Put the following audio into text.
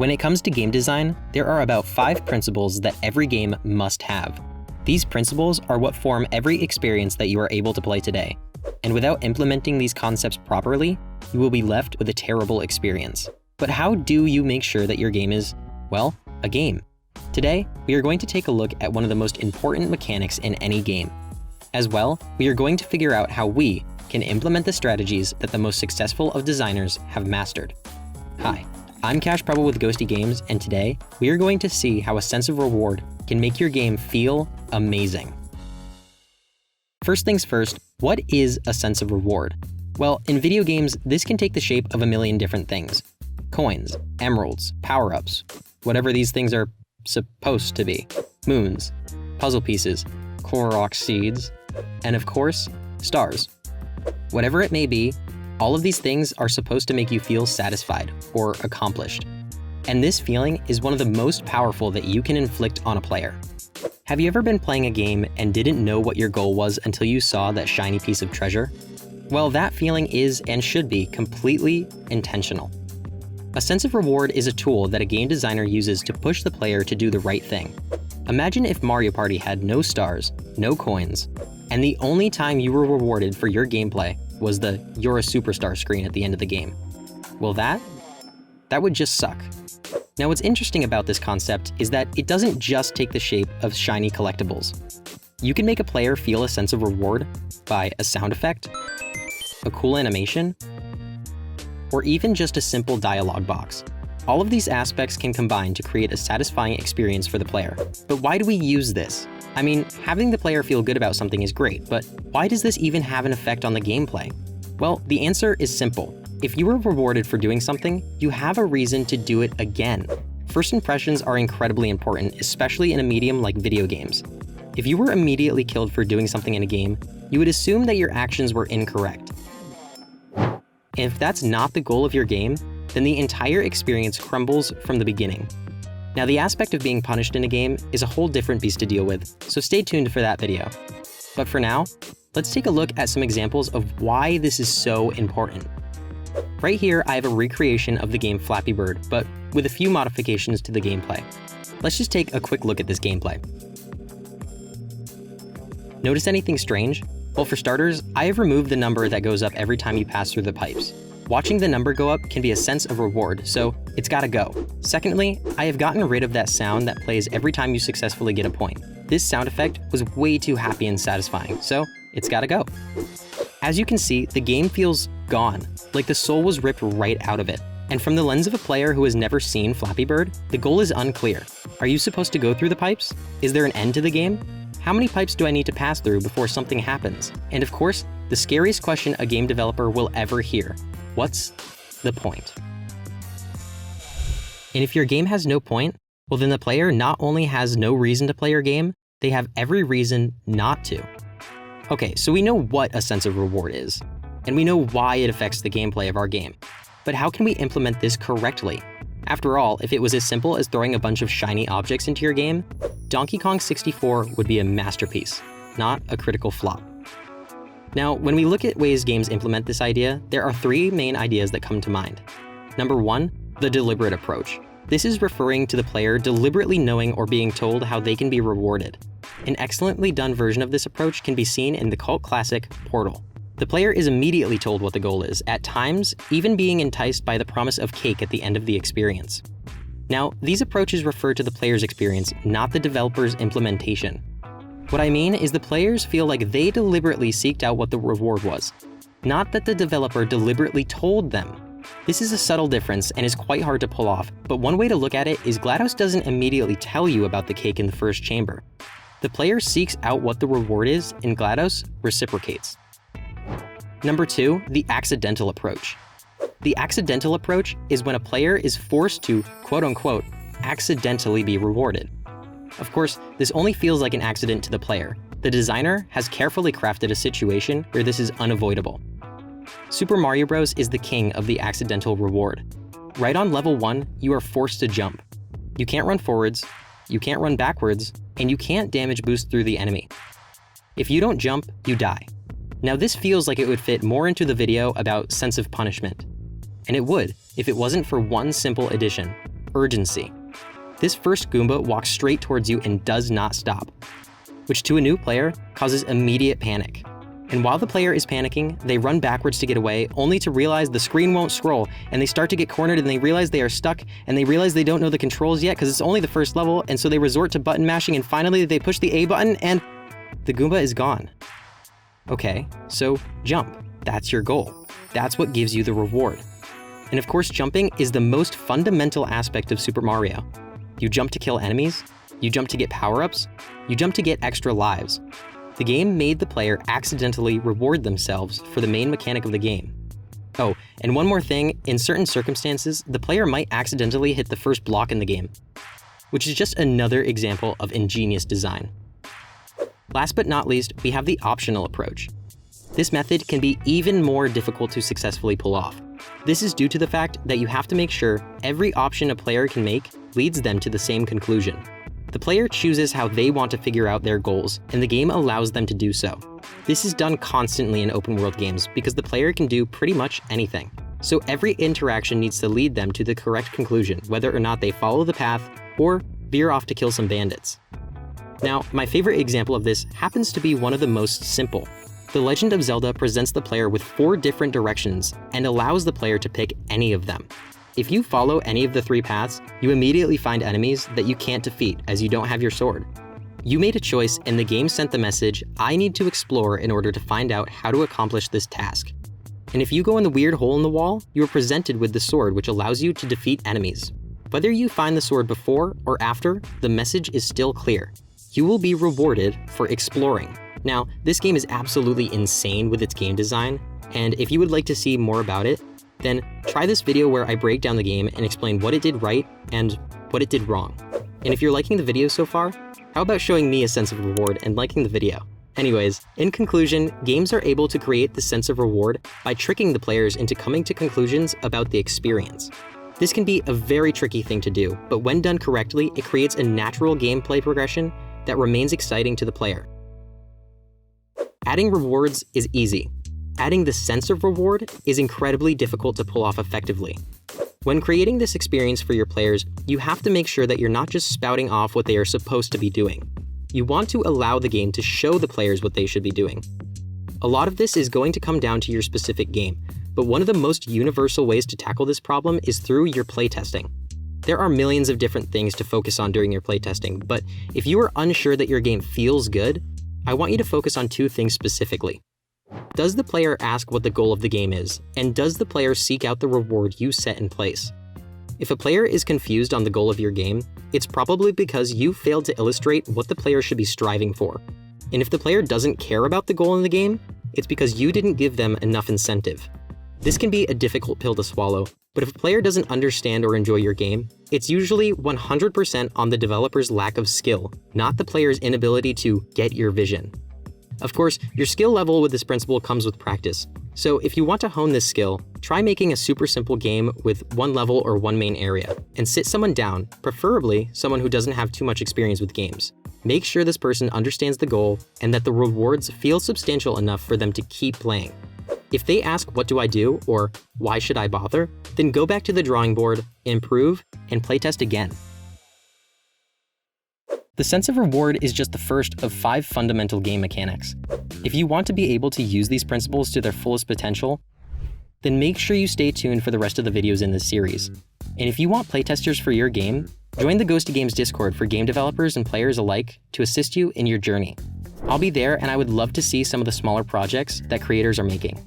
When it comes to game design, there are about 5 principles that every game must have. These principles are what form every experience that you are able to play today. And without implementing these concepts properly, you will be left with a terrible experience. But how do you make sure that your game is, well, a game? Today, we are going to take a look at one of the most important mechanics in any game. As well, we are going to figure out how we can implement the strategies that the most successful of designers have mastered. Hi, I'm Cash Preble with Ghosty Games, and today, we are going to see how a sense of reward can make your game feel amazing. First things first, what is a sense of reward? Well, in video games, this can take the shape of a million different things. Coins, emeralds, power-ups, whatever these things are supposed to be. Moons, puzzle pieces, Korok seeds, and of course, stars. Whatever it may be, all of these things are supposed to make you feel satisfied or accomplished. And this feeling is one of the most powerful that you can inflict on a player. Have you ever been playing a game and didn't know what your goal was until you saw that shiny piece of treasure? Well, that feeling is and should be completely intentional. A sense of reward is a tool that a game designer uses to push the player to do the right thing. Imagine if Mario Party had no stars, no coins, and the only time you were rewarded for your gameplay was the "You're a superstar" screen at the end of the game. Well, that would just suck. Now, what's interesting about this concept is that it doesn't just take the shape of shiny collectibles. You can make a player feel a sense of reward by a sound effect, a cool animation, or even just a simple dialogue box. All of these aspects can combine to create a satisfying experience for the player. But why do we use this? I mean, having the player feel good about something is great, but why does this even have an effect on the gameplay? Well, the answer is simple. If you were rewarded for doing something, you have a reason to do it again. First impressions are incredibly important, especially in a medium like video games. If you were immediately killed for doing something in a game, you would assume that your actions were incorrect. And if that's not the goal of your game, then the entire experience crumbles from the beginning. Now, the aspect of being punished in a game is a whole different beast to deal with, so stay tuned for that video. But for now, let's take a look at some examples of why this is so important. Right here, I have a recreation of the game Flappy Bird, but with a few modifications to the gameplay. Let's just take a quick look at this gameplay. Notice anything strange? Well, for starters, I have removed the number that goes up every time you pass through the pipes. Watching the number go up can be a sense of reward, so it's gotta go. Secondly, I have gotten rid of that sound that plays every time you successfully get a point. This sound effect was way too happy and satisfying, so it's gotta go. As you can see, the game feels gone, like the soul was ripped right out of it. And from the lens of a player who has never seen Flappy Bird, the goal is unclear. Are you supposed to go through the pipes? Is there an end to the game? How many pipes do I need to pass through before something happens? And of course, the scariest question a game developer will ever hear. What's the point? And if your game has no point, well then the player not only has no reason to play your game, they have every reason not to. Okay, so we know what a sense of reward is, and we know why it affects the gameplay of our game. But how can we implement this correctly? After all, if it was as simple as throwing a bunch of shiny objects into your game, Donkey Kong 64 would be a masterpiece, not a critical flop. Now, when we look at ways games implement this idea, there are 3 main ideas that come to mind. Number 1, the deliberate approach. This is referring to the player deliberately knowing or being told how they can be rewarded. An excellently done version of this approach can be seen in the cult classic Portal. The player is immediately told what the goal is, at times even being enticed by the promise of cake at the end of the experience. Now, these approaches refer to the player's experience, not the developer's implementation. What I mean is the players feel like they deliberately seeked out what the reward was, not that the developer deliberately told them. This is a subtle difference and is quite hard to pull off, but one way to look at it is GLaDOS doesn't immediately tell you about the cake in the first chamber. The player seeks out what the reward is, and GLaDOS reciprocates. Number 2, the accidental approach. The accidental approach is when a player is forced to, quote-unquote, accidentally be rewarded. Of course, this only feels like an accident to the player. The designer has carefully crafted a situation where this is unavoidable. Super Mario Bros. Is the king of the accidental reward. Right on level 1, you are forced to jump. You can't run forwards, you can't run backwards, and you can't damage boost through the enemy. If you don't jump, you die. Now this feels like it would fit more into the video about sense of punishment. And it would, if it wasn't for one simple addition. urgency. This first Goomba walks straight towards you and does not stop, which to a new player causes immediate panic. And while the player is panicking, they run backwards to get away, only to realize the screen won't scroll, and they start to get cornered and they realize they are stuck, and they realize they don't know the controls yet because it's only the first level, and so they resort to button mashing, and finally they push the A button and the Goomba is gone. Okay, so jump. That's your goal. That's what gives you the reward. And of course, jumping is the most fundamental aspect of Super Mario. You jump to kill enemies, you jump to get power-ups, you jump to get extra lives. The game made the player accidentally reward themselves for the main mechanic of the game. Oh, and one more thing, in certain circumstances, the player might accidentally hit the first block in the game, which is just another example of ingenious design. Last but not least, we have the optional approach. This method can be even more difficult to successfully pull off. This is due to the fact that you have to make sure every option a player can make leads them to the same conclusion. The player chooses how they want to figure out their goals, and the game allows them to do so. This is done constantly in open world games because the player can do pretty much anything. So every interaction needs to lead them to the correct conclusion, whether or not they follow the path or veer off to kill some bandits. Now, my favorite example of this happens to be one of the most simple. The Legend of Zelda presents the player with 4 different directions and allows the player to pick any of them. If you follow any of the 3 paths, you immediately find enemies that you can't defeat as you don't have your sword. You made a choice and the game sent the message, I need to explore in order to find out how to accomplish this task. And if you go in the weird hole in the wall, you are presented with the sword which allows you to defeat enemies. Whether you find the sword before or after, the message is still clear. You will be rewarded for exploring. Now, this game is absolutely insane with its game design, and if you would like to see more about it, then try this video where I break down the game and explain what it did right and what it did wrong. And if you're liking the video so far, how about showing me a sense of reward and liking the video? Anyways, in conclusion, games are able to create the sense of reward by tricking the players into coming to conclusions about the experience. This can be a very tricky thing to do, but when done correctly, it creates a natural gameplay progression that remains exciting to the player. Adding rewards is easy. Adding the sense of reward is incredibly difficult to pull off effectively. When creating this experience for your players, you have to make sure that you're not just spouting off what they are supposed to be doing. You want to allow the game to show the players what they should be doing. A lot of this is going to come down to your specific game, but one of the most universal ways to tackle this problem is through your playtesting. There are millions of different things to focus on during your playtesting, but if you are unsure that your game feels good, I want you to focus on 2 things specifically. Does the player ask what the goal of the game is, and does the player seek out the reward you set in place? If a player is confused on the goal of your game, it's probably because you failed to illustrate what the player should be striving for. And if the player doesn't care about the goal in the game, it's because you didn't give them enough incentive. This can be a difficult pill to swallow, but if a player doesn't understand or enjoy your game, it's usually 100% on the developer's lack of skill, not the player's inability to get your vision. Of course, your skill level with this principle comes with practice. So if you want to hone this skill, try making a super simple game with 1 level or 1 main area, and sit someone down, preferably someone who doesn't have too much experience with games. Make sure this person understands the goal and that the rewards feel substantial enough for them to keep playing. If they ask, what do I do, or why should I bother, then go back to the drawing board, improve, and playtest again. The sense of reward is just the first of 5 fundamental game mechanics. If you want to be able to use these principles to their fullest potential, then make sure you stay tuned for the rest of the videos in this series. And if you want playtesters for your game, join the Ghosty Games Discord for game developers and players alike to assist you in your journey. I'll be there and I would love to see some of the smaller projects that creators are making.